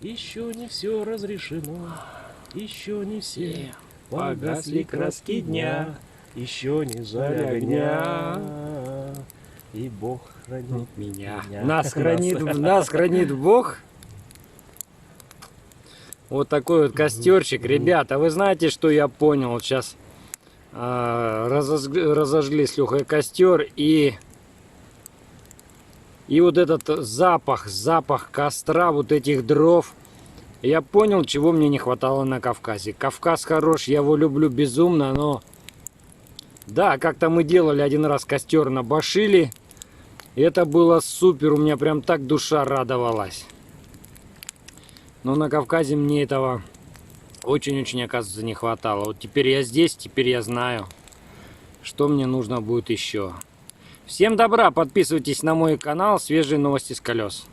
Еще не все разрешено, еще не все погасли краски дня, еще не заря огня, и Бог хранит меня. Нас хранит Бог. Вот такой вот костерчик. Ребята, вы знаете, что я понял? Сейчас разожгли с Лехой костер, и вот этот запах костра, вот этих дров. Я понял, чего мне не хватало на Кавказе. Кавказ хорош, я его люблю безумно, но... Да, как-то мы делали один раз костер на Башили. И это было супер, у меня прям так душа радовалась. Но на Кавказе мне этого очень-очень, оказывается, не хватало. Вот теперь я здесь, теперь я знаю, что мне нужно будет еще. Всем добра, подписывайтесь на мой канал, свежие новости с колес.